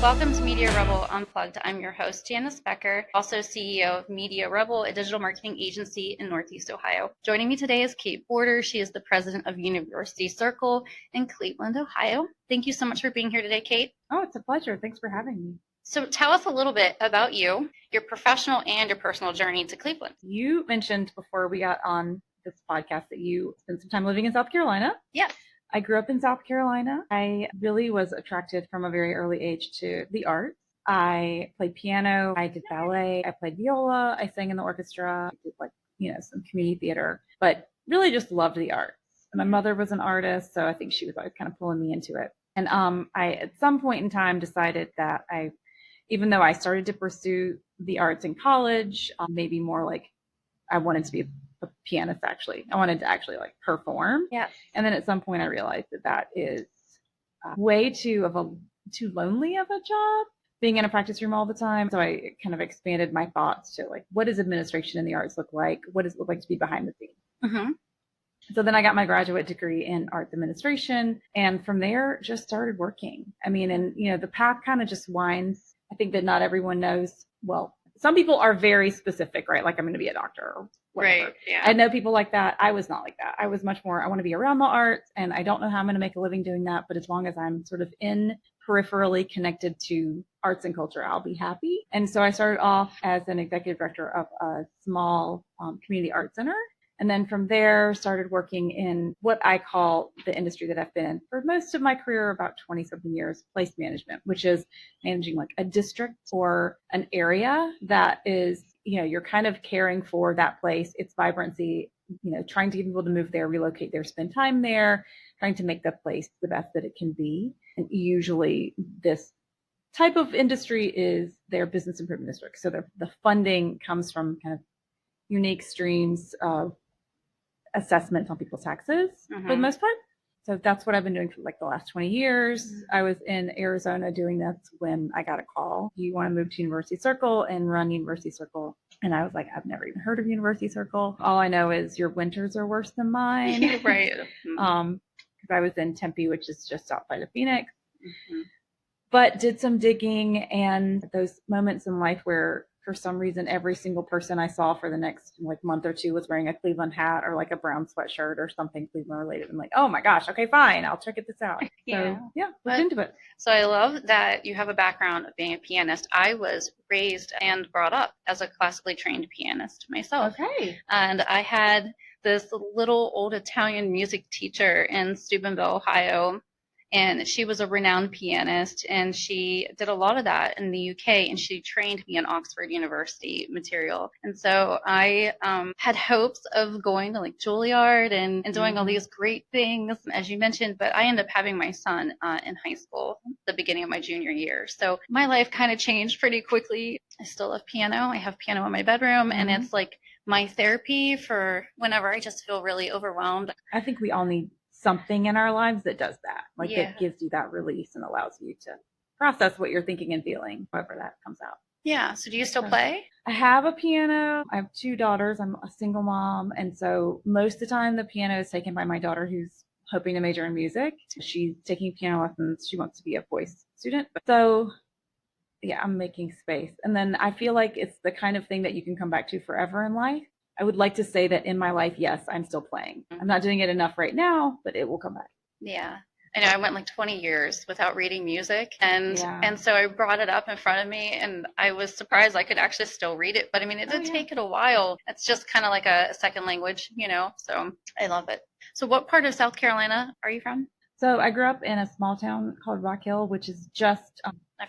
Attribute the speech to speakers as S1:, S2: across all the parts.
S1: Welcome to Media Rebel Unplugged. I'm your host, Janice Becker, also CEO of Media Rebel, a digital marketing agency in Northeast Ohio. Joining me today is Kate Porter. She is the president of University Circle in Cleveland, Ohio. Thank you so much for being here today, Kate.
S2: Oh, it's a pleasure. Thanks for having me.
S1: So tell us a little bit about you, your professional and your personal journey to Cleveland.
S2: You mentioned before we got on this podcast that you spent some time living in South Carolina.
S1: Yes.
S2: I grew up in South Carolina. I really was attracted from a very early age to the arts. I played piano, I did ballet, I played viola, I sang in the orchestra, I did some community theater, but really just loved the arts. And my mother was an artist, so I think she was always kind of pulling me into it. And I, at some point in time, decided that even though I started to pursue the arts in college, maybe more like I wanted to be a pianist, actually. I wanted to actually perform.
S1: Yeah.
S2: And then at some point I realized that is way too lonely of a job, being in a practice room all the time. So I kind of expanded my thoughts to what does administration in the arts look like? What does it look like to be behind the scenes?
S1: Mm-hmm.
S2: So then I got my graduate degree in arts administration, and from there just started working. I mean, and the path kind of just winds. I think that not everyone knows. Well, some people are very specific, right? Like I'm going to be a doctor or whatever.
S1: Right. Yeah.
S2: I know people like that. I was not like that. I was much more, I want to be around the arts, and I don't know how I'm going to make a living doing that. But as long as I'm sort of peripherally connected to arts and culture, I'll be happy. And so I started off as an executive director of a small community art center. And then from there, started working in what I call the industry that I've been in for most of my career, about 20-something years, place management, which is managing a district or an area that is, you're kind of caring for that place, its vibrancy, trying to get people to move there, relocate there, spend time there, trying to make the place the best that it can be. And usually this type of industry is their business improvement district. So the funding comes from kind of unique streams of assessment on people's taxes for the most part. So that's what I've been doing for the last 20 years. I was in Arizona doing this when I got a call. You want to move to University Circle and run University Circle? And I was like, I've never even heard of University Circle. All I know is your winters are worse than mine.
S1: Right.
S2: Because I was in Tempe, which is just outside of Phoenix. But did some digging, and those moments in life where for some reason, every single person I saw for the next month or two was wearing a Cleveland hat or a brown sweatshirt or something Cleveland related. I'm like, oh my gosh, okay, fine, I'll check this out.
S1: Yeah.
S2: So yeah, looked into it.
S1: So I love that you have a background of being a pianist. I was raised and brought up as a classically trained pianist myself.
S2: Okay.
S1: And I had this little old Italian music teacher in Steubenville, Ohio. And she was a renowned pianist, and she did a lot of that in the UK, and she trained me in Oxford University material. And so I had hopes of going to Juilliard and doing all these great things, as you mentioned, but I ended up having my son in high school, the beginning of my junior year. So my life kind of changed pretty quickly. I still love piano. I have piano in my bedroom, and it's my therapy for whenever I just feel really overwhelmed.
S2: I think we all need something in our lives that does that, that gives you that release and allows you to process what you're thinking and feeling, however that comes out.
S1: Yeah. So do you still play?
S2: I have a piano. I have 2 daughters. I'm a single mom. And so most of the time the piano is taken by my daughter, who's hoping to major in music. She's taking piano lessons. She wants to be a voice student. So yeah, I'm making space. And then I feel like it's the kind of thing that you can come back to forever in life. I would like to say that in my life, yes, I'm still playing. I'm not doing it enough right now, but it will come back.
S1: Yeah. I know I went 20 years without reading music. And so I brought it up in front of me, and I was surprised I could actually still read it. But I mean, it did take it a while. It's just kind of like a second language, so I love it. So what part of South Carolina are you from?
S2: So I grew up in a small town called Rock Hill, which is just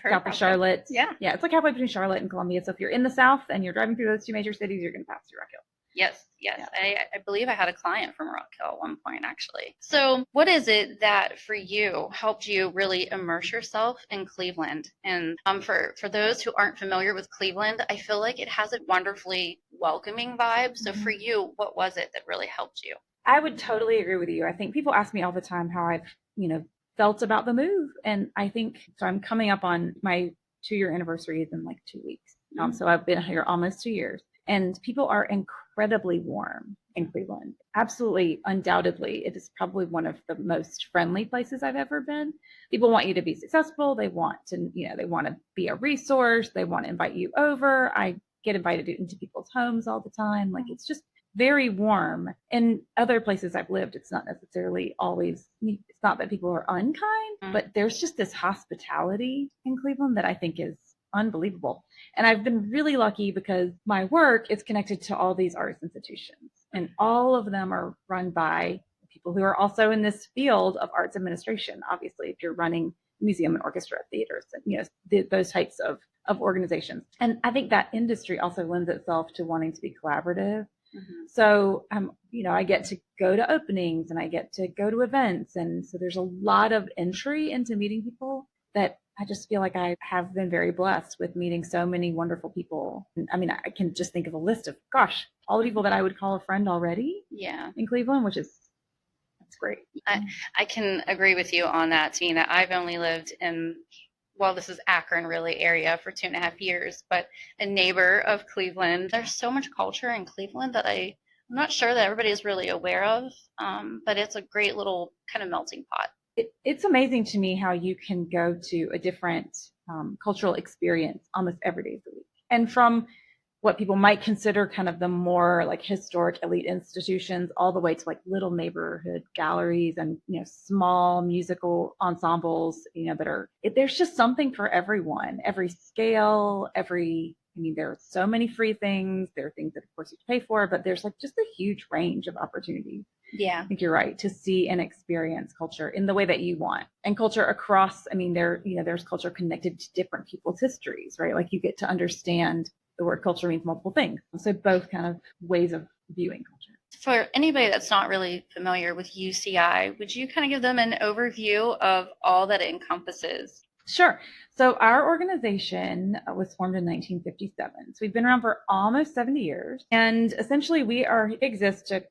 S2: south of Charlotte. Yeah. It's halfway between Charlotte and Columbia. So if you're in the South and you're driving through those 2 major cities, you're going to pass through Rock Hill.
S1: Yes. Yeah. I believe I had a client from Rock Hill at one point, actually. So what is it that for you helped you really immerse yourself in Cleveland? And for those who aren't familiar with Cleveland, I feel like it has a wonderfully welcoming vibe. So for you, what was it that really helped you?
S2: I would totally agree with you. I think people ask me all the time how I've, felt about the move. And I think, so I'm coming up on my 2-year anniversary in 2 weeks. So I've been here almost 2 years. And people are incredibly warm. in Cleveland. Absolutely, undoubtedly, it is probably one of the most friendly places I've ever been. People want you to be successful. They want to, they want to be a resource. They want to invite you over. I get invited into people's homes all the time. Like, it's just very warm. In other places I've lived, it's not necessarily always, it's not that people are unkind, but there's just this hospitality in Cleveland that I think is unbelievable. And I've been really lucky because my work is connected to all these arts institutions, and all of them are run by people who are also in this field of arts administration. Obviously, if you're running museum and orchestra theaters, and those types of organizations. And I think that industry also lends itself to wanting to be collaborative. So, I get to go to openings and I get to go to events. And so there's a lot of entry into meeting people that I just feel like I have been very blessed with meeting so many wonderful people. I mean, I can just think of a list of, all the people that I would call a friend already in Cleveland, that's great.
S1: I can agree with you on that, seeing that I've only lived in, this is Akron really area for 2.5 years, but a neighbor of Cleveland. There's so much culture in Cleveland that I'm not sure that everybody is really aware of, but it's a great little kind of melting pot.
S2: It's amazing to me how you can go to a different cultural experience almost every day of the week. And from what people might consider kind of the more like historic elite institutions all the way to like little neighborhood galleries and, small musical ensembles, there's just something for everyone, every scale, there are so many free things. There are things that of course you pay for, but there's like just a huge range of opportunities.
S1: Yeah.
S2: I think you're right, to see and experience culture in the way that you want. And culture across, there's culture connected to different people's histories, right? Like you get to understand the word culture means multiple things. So both kind of ways of viewing culture.
S1: For anybody that's not really familiar with UCI, would you kind of give them an overview of all that it encompasses?
S2: Sure. So our organization was formed in 1957. So we've been around for almost 70 years. And essentially we exist to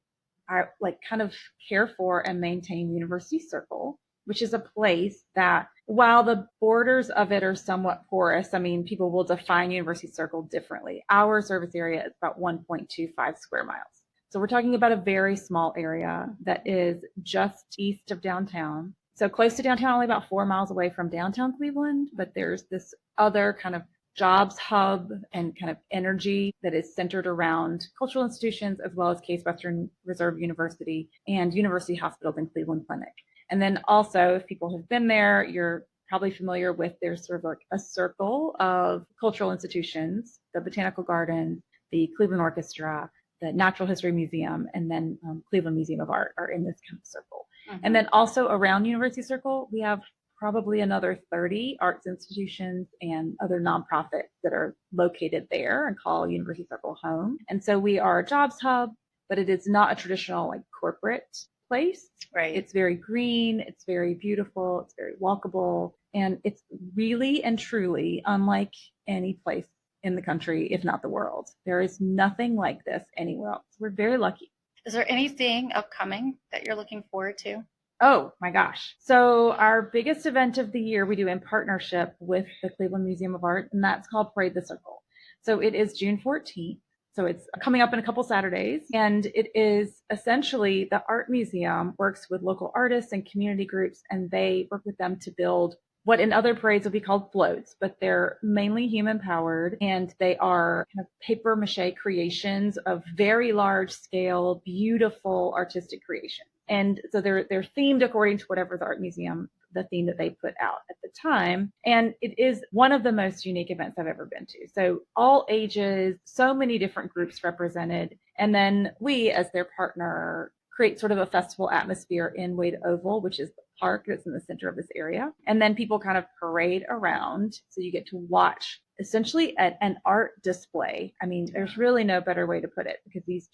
S2: kind of care for and maintain University Circle, which is a place that, while the borders of it are somewhat porous, people will define University Circle differently. Our service area is about 1.25 square miles. So we're talking about a very small area that is just east of downtown. So close to downtown, only about 4 miles away from downtown Cleveland, but there's this other kind of jobs hub and kind of energy that is centered around cultural institutions, as well as Case Western Reserve University and University Hospitals and Cleveland Clinic. And then also, if people have been there, you're probably familiar with, there's sort of like a circle of cultural institutions, the Botanical Garden, the Cleveland Orchestra, the Natural History Museum, and then Cleveland Museum of Art are in this kind of circle. And then also around University Circle, we have probably another 30 arts institutions and other nonprofits that are located there and call University Circle home. And so we are a jobs hub, but it is not a traditional like corporate place.
S1: Right.
S2: It's very green. It's very beautiful. It's very walkable. And it's really and truly unlike any place in the country, if not the world. There is nothing like this anywhere else. We're very lucky.
S1: Is there anything upcoming that you're looking forward to?
S2: Oh my gosh. So our biggest event of the year we do in partnership with the Cleveland Museum of Art, and that's called Parade the Circle. So it is June 14th. So it's coming up in a couple Saturdays. And it is essentially, the art museum works with local artists and community groups, and they work with them to build what in other parades would be called floats, but they're mainly human powered, and they are kind of paper mache creations of very large scale, beautiful artistic creations. And so they're themed according to whatever the art museum, the theme that they put out at the time. And it is one of the most unique events I've ever been to. So all ages, so many different groups represented. And then we, as their partner, create sort of a festival atmosphere in Wade Oval, which is the park that's in the center of this area. And then people kind of parade around. So you get to watch essentially an art display. There's really no better way to put it, because these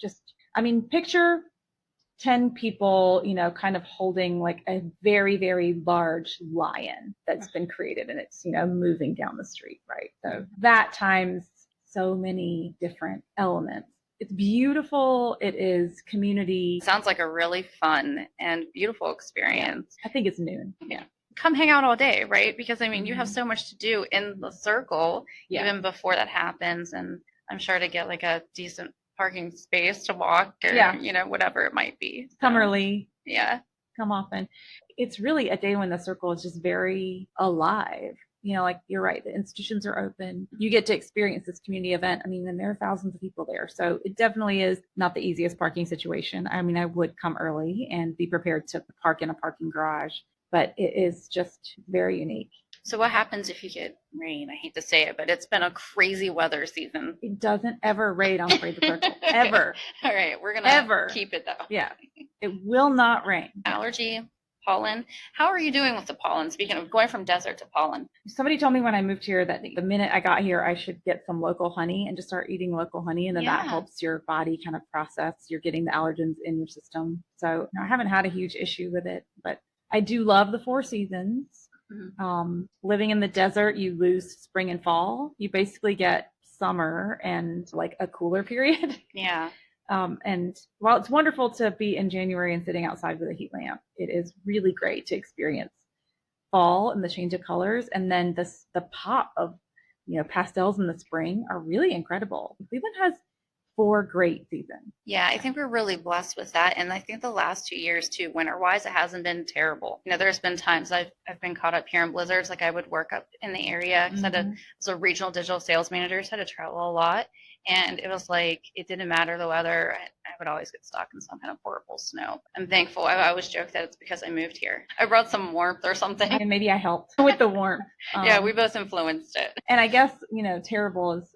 S2: picture 10 people, kind of holding like a very, very large lion that's been created, and it's, moving down the street, right? So that times so many different elements. It's beautiful. It is community.
S1: Sounds like a really fun and beautiful experience.
S2: I think it's noon.
S1: Yeah. Come hang out all day, right? Because you have so much to do in the circle even before that happens, and I'm sure to get like a decent parking space to walk or,
S2: Yeah.
S1: whatever it might be.
S2: Come
S1: So,
S2: early,
S1: yeah.
S2: come often. It's really a day when the circle is just very alive. Like you're right, the institutions are open. You get to experience this community event. I mean, and there are thousands of people there. So it definitely is not the easiest parking situation. I mean, I would come early and be prepared to park in a parking garage, but it is just very unique.
S1: So what happens if you get rain? I hate to say it, but it's been a crazy weather season.
S2: It doesn't ever rain on Parade the Circle. Ever.
S1: All right, we're gonna keep it though.
S2: Yeah. It will not rain.
S1: Allergy, pollen. How are you doing with the pollen? Speaking of going from desert to pollen.
S2: Somebody told me when I moved here that the minute I got here, I should get some local honey and just start eating local honey. And then that helps your body kind of process. You're getting the allergens in your system. So I haven't had a huge issue with it, but I do love the 4 seasons. Living in the desert, you lose spring and fall. You basically get summer and like a cooler period.
S1: Yeah.
S2: And while it's wonderful to be in January and sitting outside with a heat lamp, it is really great to experience fall and the change of colors. And then the pop of, pastels in the spring are really incredible. Cleveland has 4 great seasons.
S1: Yeah, I think we're really blessed with that. And I think the last 2 years too, winter-wise, it hasn't been terrible. There's been times I've been caught up here in blizzards. Like I would work up in the area because as a regional digital sales manager, so I had to travel a lot. And it was like, it didn't matter the weather. I would always get stuck in some kind of horrible snow. I'm thankful. I always joke that it's because I moved here. I brought some warmth or something.
S2: And maybe I helped with the warmth.
S1: Yeah, we both influenced it.
S2: And I guess, terrible is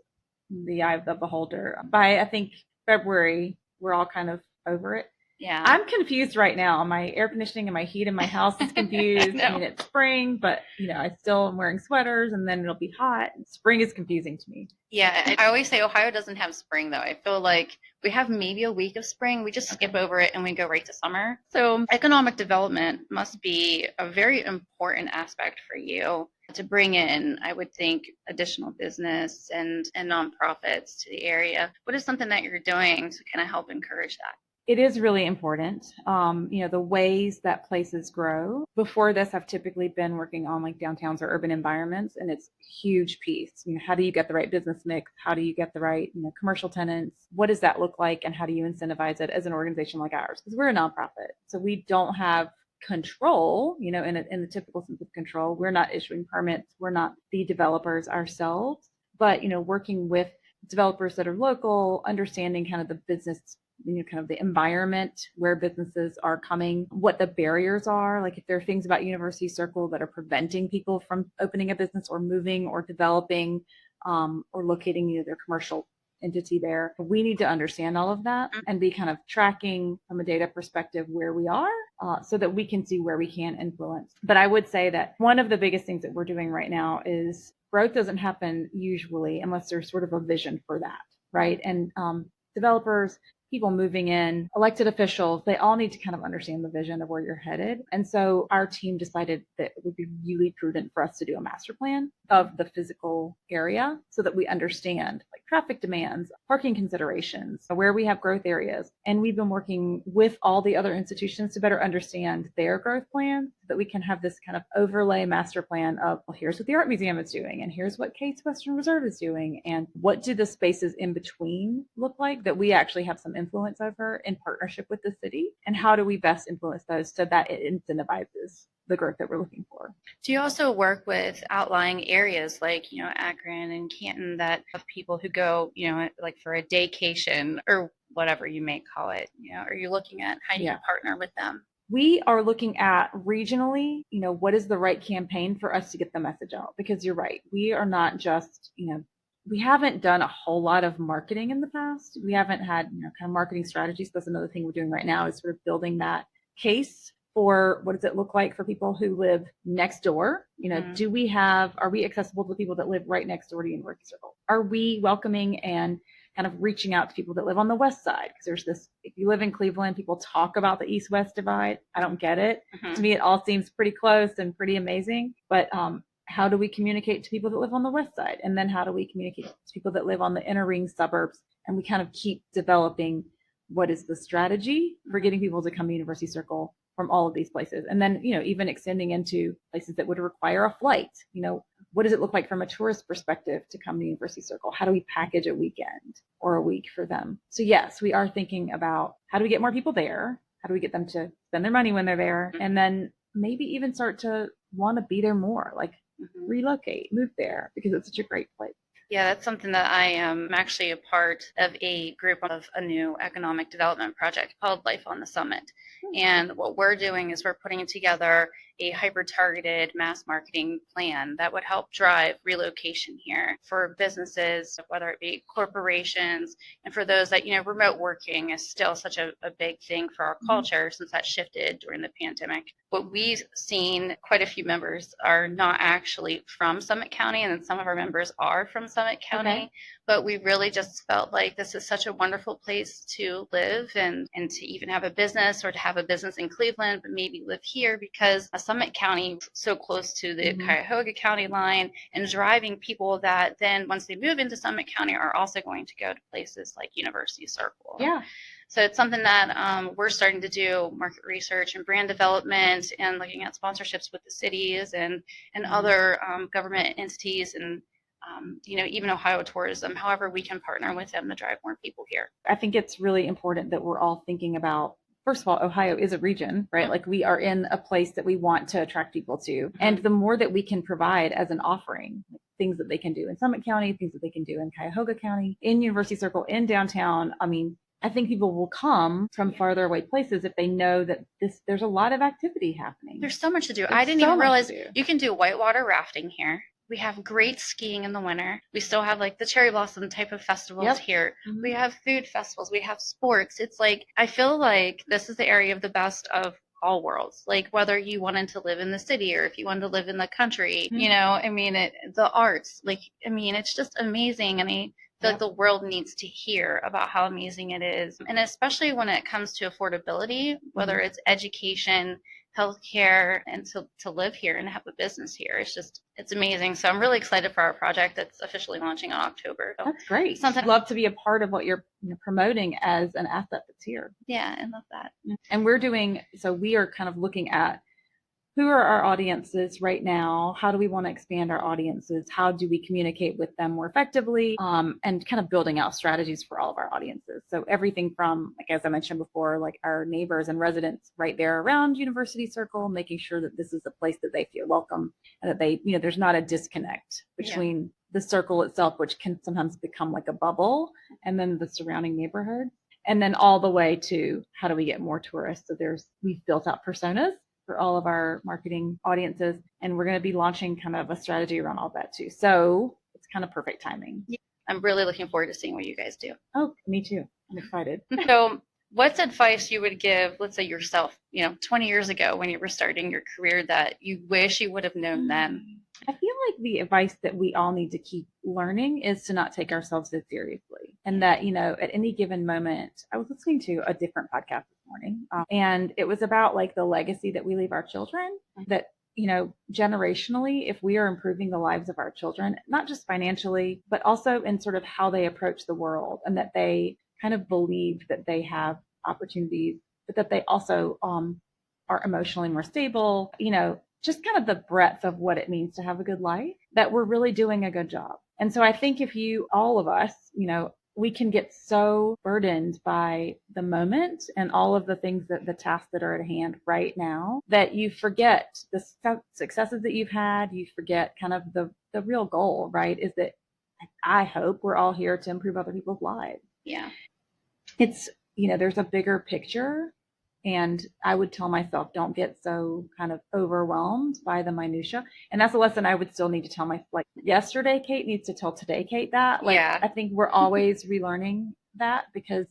S2: the eye of the beholder. By, I think, February, we're all kind of over it.
S1: Yeah.
S2: I'm confused right now. My air conditioning and my heat in my house is confused. I mean, it's spring, but, I still am wearing sweaters and then it'll be hot. Spring is confusing to me.
S1: Yeah. I always say Ohio doesn't have spring, though. I feel like we have maybe a week of spring. We just skip over it and we go right to summer. So economic development must be a very important aspect for you to bring in, I would think, additional business and nonprofits to the area. What is something that you're doing to kind of help encourage that?
S2: It is really important. The ways that places grow. Before this, I've typically been working on like downtowns or urban environments, and it's a huge piece. How do you get the right business mix? How do you get the right, commercial tenants? What does that look like? And how do you incentivize it as an organization like ours? Because we're a nonprofit. So we don't have control, in the typical sense of control. We're not issuing permits. We're not the developers ourselves, but, working with developers that are local, understanding kind of the business, kind of the environment where businesses are coming, what the barriers are, like if there are things about University Circle that are preventing people from opening a business or moving or developing or locating their commercial entity there. We need to understand all of that and be kind of tracking from a data perspective where we are so that we can see where we can influence. But I would say that one of the biggest things that we're doing right now is growth doesn't happen usually unless there's sort of a vision for that, right? And developers, people moving in, elected officials, they all need to kind of understand the vision of where you're headed. And so our team decided that it would be really prudent for us to do a master plan of the physical area so that we understand like traffic demands, parking considerations, where we have growth areas. And we've been working with all the other institutions to better understand their growth plans so that we can have this kind of overlay master plan of, well, here's what the Art Museum is doing, and here's what Kate's Western Reserve is doing, and what do the spaces in between look like that we actually have some influence over in partnership with the city, and how do we best influence those so that it incentivizes the growth that we're looking for.
S1: Do you also work with outlying areas like, Akron and Canton that have people who go, like for a daycation or whatever you may call it? Are you looking at how you partner with them?
S2: We are looking at regionally, what is the right campaign for us to get the message out? Because you're right. We are not just, we haven't done a whole lot of marketing in the past. We haven't had, kind of marketing strategies. That's another thing we're doing right now is sort of building that case for what does it look like for people who live next door? Are we accessible to the people that live right next door to University Circle? Are we welcoming and kind of reaching out to people that live on the west side? Because there's this, if you live in Cleveland, people talk about the east-west divide. I don't get it. To me, it all seems pretty close and pretty amazing. But how do we communicate to people that live on the west side? And then how do we communicate to people that live on the inner ring suburbs? And we kind of keep developing what is the strategy for getting people to come to University Circle from all of these places. And then, even extending into places that would require a flight. what does it look like from a tourist perspective to come to University Circle? How do we package a weekend or a week for them? So yes, we are thinking about how do we get more people there? How do we get them to spend their money when they're there? And then maybe even start to want to be there more, like relocate, move there because it's such a great place.
S1: Yeah, that's something that I am actually a part of a group of a new economic development project called Life on the Summit. And what we're doing is we're putting together a hyper-targeted mass marketing plan that would help drive relocation here for businesses, whether it be corporations, and for those that, remote working is still such a big thing for our culture since that shifted during the pandemic. What we've seen, quite a few members are not actually from Summit County, and then some of our members are from Summit County, but we really just felt like this is such a wonderful place to live and to even have a business or to have a business in Cleveland, but maybe live here because Summit County so close to the Cuyahoga County line and driving people that then once they move into Summit County are also going to go to places like University Circle.
S2: Yeah.
S1: So it's something that we're starting to do market research and brand development and looking at sponsorships with the cities and other government entities and even Ohio Tourism, however we can partner with them to drive more people here.
S2: I think it's really important that we're all thinking about, first of all, Ohio is a region, right? Like we are in a place that we want to attract people to. And the more that we can provide as an offering, things that they can do in Summit County, things that they can do in Cuyahoga County, in University Circle, in downtown, I think people will come from farther away places if they know that there's a lot of activity happening.
S1: There's so much to do. I didn't even realize you can do whitewater rafting here. We have great skiing in the winter. We still have like the cherry blossom type of festivals here. We have food festivals. We have sports. It's like, I feel like this is the area of the best of all worlds. Like whether you wanted to live in the city or if you wanted to live in the country, the arts, it's just amazing. And I feel like the world needs to hear about how amazing it is. And especially when it comes to affordability, whether it's education, healthcare, and to live here and have a business here. It's amazing. So I'm really excited for our project that's officially launching in October. So
S2: that's great. I'd love to be a part of what you're promoting as an asset that's here.
S1: Yeah, I love that.
S2: And we are kind of looking at who are our audiences right now? How do we want to expand our audiences? How do we communicate with them more effectively? And kind of building out strategies for all of our audiences. So everything from, like, as I mentioned before, like our neighbors and residents right there around University Circle, making sure that this is a place that they feel welcome and that they, there's not a disconnect between the circle itself, which can sometimes become like a bubble, and then the surrounding neighborhood. And then all the way to how do we get more tourists? So we've built out personas for all of our marketing audiences, and we're going to be launching kind of a strategy around all that too. So it's kind of perfect timing.
S1: Yeah, I'm really looking forward to seeing what you guys do.
S2: Oh, me too. I'm excited.
S1: So what's advice you would give, let's say yourself, 20 years ago when you were starting your career that you wish you would have known then?
S2: I feel like the advice that we all need to keep learning is to not take ourselves so seriously. And that, at any given moment, I was listening to a different podcast this morning, and it was about like the legacy that we leave our children, that, generationally, if we are improving the lives of our children, not just financially, but also in sort of how they approach the world, and that they kind of believe that they have opportunities, but that they also are emotionally more stable, just kind of the breadth of what it means to have a good life, that we're really doing a good job. And so I think if all of us, we can get so burdened by the moment and all of the things the tasks that are at hand right now, that you forget the successes that you've had. You forget kind of the real goal, right? Is that I hope we're all here to improve other people's lives.
S1: Yeah.
S2: It's, there's a bigger picture. And I would tell myself, don't get so kind of overwhelmed by the minutia. And that's a lesson I would still need to tell like yesterday, Kate needs to tell today, Kate, that. Like, yeah. I think we're always relearning that because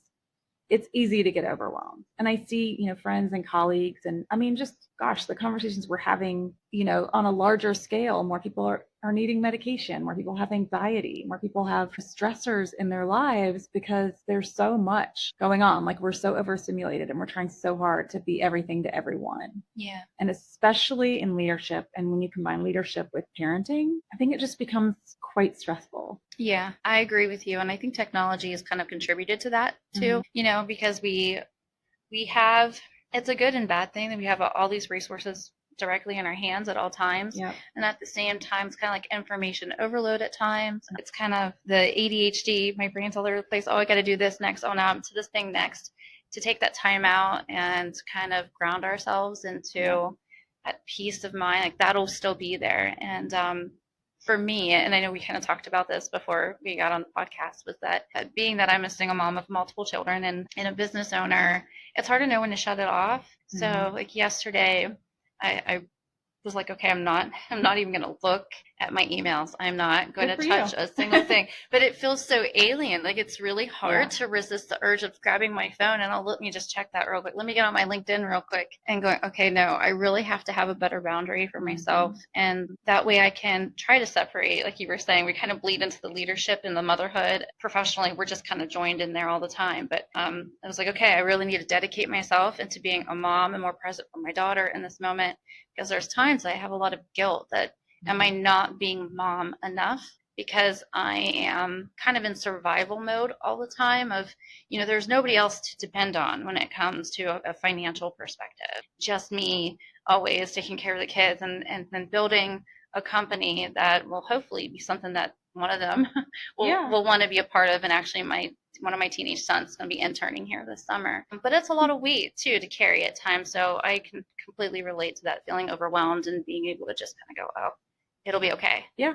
S2: it's easy to get overwhelmed. And I see, friends and colleagues and the conversations we're having, on a larger scale, more people are needing medication, more people have anxiety, more people have stressors in their lives because there's so much going on. Like we're so overstimulated and we're trying so hard to be everything to everyone.
S1: Yeah.
S2: And especially in leadership. And when you combine leadership with parenting, I think it just becomes quite stressful.
S1: Yeah, I agree with you. And I think technology has kind of contributed to that too, because we have, it's a good and bad thing that we have all these resources directly in our hands at all times.
S2: Yep.
S1: And at the same time, it's kind of like information overload at times. It's kind of the ADHD, my brain's all over the place. Oh, I got to do this next. Oh, now I'm to this thing next. To take that time out and kind of ground ourselves into that peace of mind, like that'll still be there. And for me, and I know we kind of talked about this before we got on the podcast, was that being that I'm a single mom of multiple children and a business owner, it's hard to know when to shut it off. So like yesterday, I was like, okay, I'm not even going to look at my emails. I'm not going to touch a single thing. But it feels so alien. Like it's really hard to resist the urge of grabbing my phone and let me just check that real quick. Let me get on my LinkedIn real quick and going, okay, no, I really have to have a better boundary for myself. And that way I can try to separate, like you were saying, we kind of bleed into the leadership and the motherhood. Professionally, we're just kind of joined in there all the time. But I was like, okay, I really need to dedicate myself into being a mom and more present for my daughter in this moment. Because there's times I have a lot of guilt that am I not being mom enough because I am kind of in survival mode all the time of, there's nobody else to depend on when it comes to a financial perspective. Just me always taking care of the kids and then building a company that will hopefully be something that one of them will want to be a part of. And actually one of my teenage sons is going to be interning here this summer. But it's a lot of weight, too, to carry at times. So I can completely relate to that feeling overwhelmed and being able to just kind of go, oh, it'll be okay.
S2: Yeah.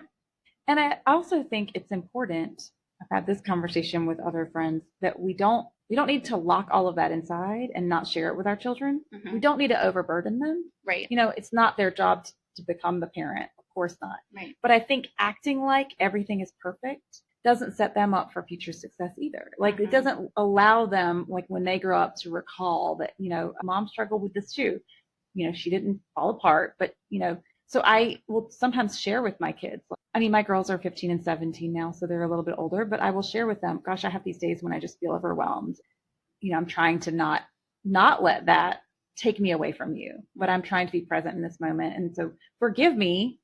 S2: And I also think it's important, I've had this conversation with other friends, that we don't need to lock all of that inside and not share it with our children. We don't need to overburden them.
S1: Right.
S2: It's not their job to become the parent. Of course not.
S1: Right.
S2: But I think acting like everything is perfect doesn't set them up for future success either. Like it doesn't allow them, like when they grow up, to recall that, mom struggled with this too. She didn't fall apart, but, so I will sometimes share with my kids. I mean, my girls are 15 and 17 now, so they're a little bit older, but I will share with them, gosh, I have these days when I just feel overwhelmed. I'm trying to not let that take me away from you, but I'm trying to be present in this moment. And so forgive me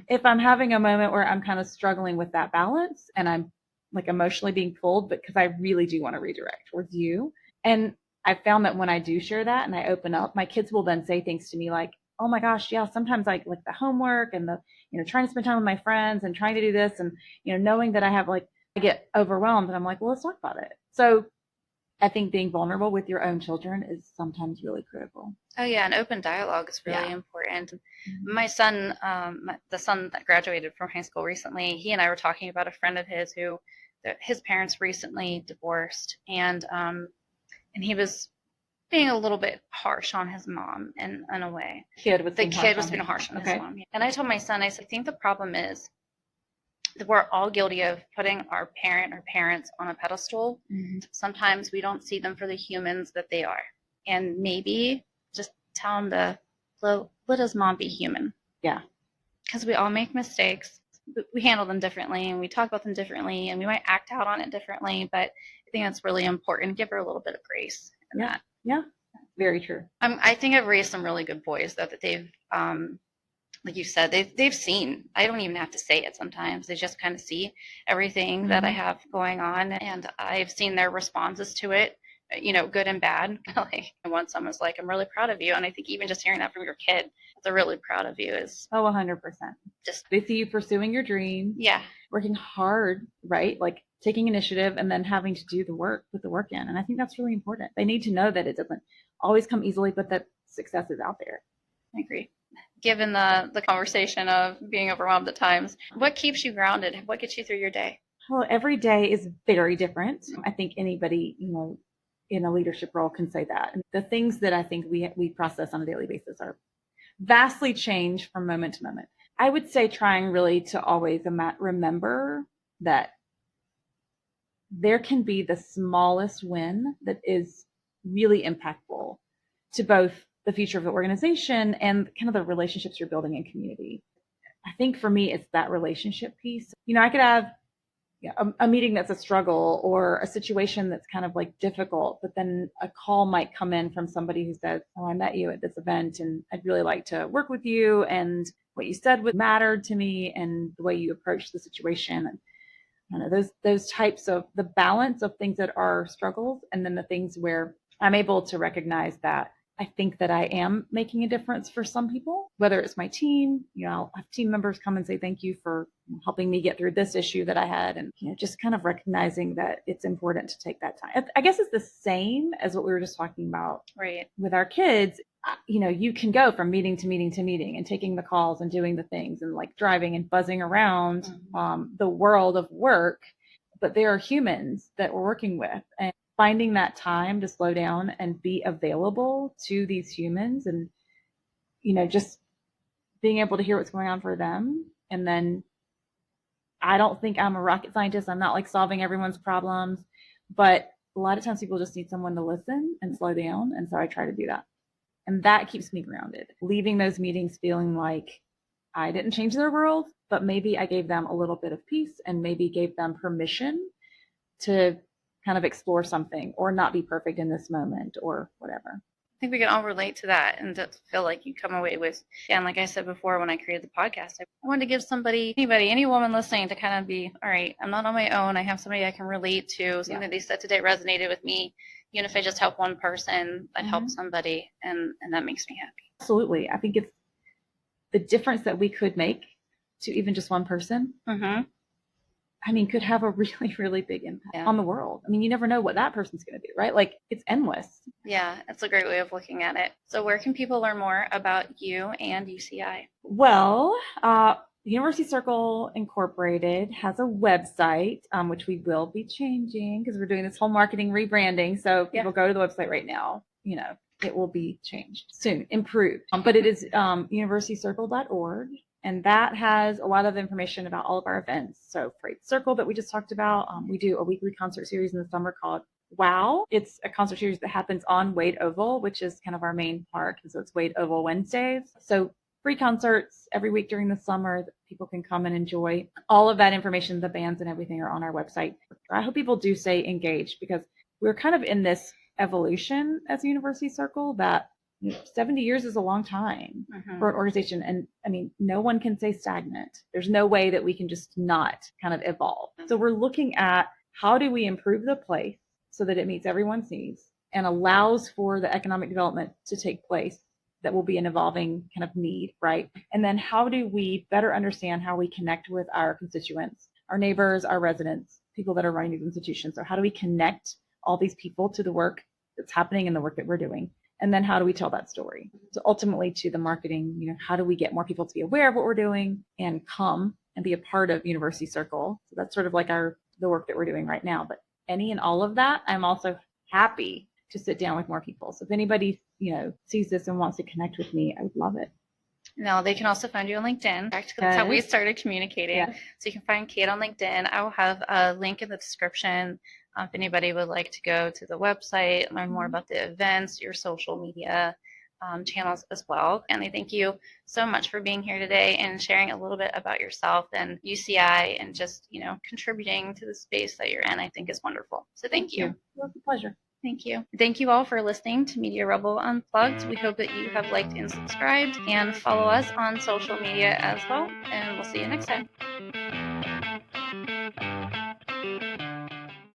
S2: if I'm having a moment where I'm kind of struggling with that balance and I'm like emotionally being pulled, but because I really do want to redirect towards you. And I found that when I do share that and I open up, my kids will then say things to me like, oh my gosh, yeah, sometimes I like the homework and the, trying to spend time with my friends and trying to do this and, knowing that I get overwhelmed and I'm like, well, let's talk about it. So I think being vulnerable with your own children is sometimes really critical.
S1: Oh yeah, an open dialogue is really important. My son, the son that graduated from high school recently, he and I were talking about a friend of his who, his parents recently divorced, and he was being a little bit harsh on his mom in a way.
S2: The kid was being
S1: harsh on his mom. And I told my son, I said, I think the problem is that we're all guilty of putting our parent or parents on a pedestal. Sometimes we don't see them for the humans that they are. And maybe just tell them to let his mom be human.
S2: Yeah.
S1: Because we all make mistakes. We handle them differently and we talk about them differently and we might act out on it differently. But I think that's really important. Give her a little bit of grace in that.
S2: Yeah. Very true.
S1: I think I've raised some really good boys, though, that they've, like you said, they've seen. I don't even have to say it sometimes. They just kind of see everything that I have going on, and I've seen their responses to it, good and bad. Like one son was like, "I'm really proud of you," and I think even just hearing that from your kid, they're really proud of you. Is
S2: 100%.
S1: Just
S2: they see you pursuing your dream.
S1: Yeah.
S2: Working hard, right? Like taking initiative and then having to do the work, put the work in. And I think that's really important. They need to know that it doesn't always come easily, but that success is out there.
S1: I agree. Given the conversation of being overwhelmed at times, what keeps you grounded? What gets you through your day?
S2: Well, every day is very different. I think anybody, in a leadership role can say that. And the things that I think we process on a daily basis are vastly changed from moment to moment. I would say trying really to always remember that there can be the smallest win that is really impactful to both the future of the organization and kind of the relationships you're building in community. I think for me, it's that relationship piece. I could have a meeting that's a struggle or a situation that's kind of like difficult, but then a call might come in from somebody who says, oh, I met you at this event and I'd really like to work with you. And what you said mattered to me and the way you approached the situation. And I don't know, those types of the balance of things that are struggles and then the things where I'm able to recognize that I think that I am making a difference for some people, whether it's my team, I'll have team members come and say, thank you for helping me get through this issue that I had. And, just kind of recognizing that it's important to take that time. I guess it's the same as what we were just talking about
S1: Right.
S2: with our kids. You can go from meeting to meeting to meeting and taking the calls and doing the things and like driving and buzzing around the world of work. But there are humans that we're working with, and finding that time to slow down and be available to these humans, and just being able to hear what's going on for them. And then I don't think I'm a rocket scientist. I'm not like solving everyone's problems, but a lot of times people just need someone to listen and slow down. And so I try to do that. And that keeps me grounded, leaving those meetings feeling like I didn't change their world, but maybe I gave them a little bit of peace and maybe gave them permission to kind of explore something or not be perfect in this moment or whatever.
S1: I think we can all relate to that and to feel like you come away with, and like I said before, when I created the podcast, I wanted to give somebody, anybody, any woman listening to kind of be, all right, I'm not on my own. I have somebody I can relate to. Something they said today resonated with me. Even if I just help one person, that helps somebody, and that makes me happy.
S2: Absolutely. I think it's the difference that we could make to even just one person. Could have a really, really big impact on the world. You never know what that person's going to do, right? Like, it's endless.
S1: Yeah, that's a great way of looking at it. So where can people learn more about you and UCI?
S2: Well, University Circle Incorporated has a website, which we will be changing because we're doing this whole marketing rebranding. So people go to the website right now, it will be changed soon, improved. But it is universitycircle.org. And that has a lot of information about all of our events. So Freight Circle that we just talked about, we do a weekly concert series in the summer called Wow. It's a concert series that happens on Wade Oval, which is kind of our main park. And so it's Wade Oval Wednesdays. So free concerts every week during the summer that people can come and enjoy. All of that information, the bands and everything are on our website. I hope people do stay engaged because we're kind of in this evolution as a University Circle that 70 years is a long time for an organization. And no one can say stagnant. There's no way that we can just not kind of evolve. So we're looking at how do we improve the place so that it meets everyone's needs and allows for the economic development to take place that will be an evolving kind of need, right? And then how do we better understand how we connect with our constituents, our neighbors, our residents, people that are running these institutions? So how do we connect all these people to the work that's happening and the work that we're doing? And then how do we tell that story? So ultimately to the marketing, how do we get more people to be aware of what we're doing and come and be a part of University Circle? So that's sort of like the work that we're doing right now. But any and all of that, I'm also happy to sit down with more people. So if anybody, sees this and wants to connect with me, I would love it.
S1: Now they can also find you on LinkedIn. That's how we started communicating. Yeah. So you can find Kate on LinkedIn. I will have a link in the description if anybody would like to go to the website, learn more about the events, your social media channels as well. And I thank you so much for being here today and sharing a little bit about yourself and UCI and just, contributing to the space that you're in. I think is wonderful. So thank you.
S2: It was a pleasure.
S1: Thank you. Thank you all for listening to Media Rebel Unplugged. We hope that you have liked and subscribed and follow us on social media as well. And we'll see you next time.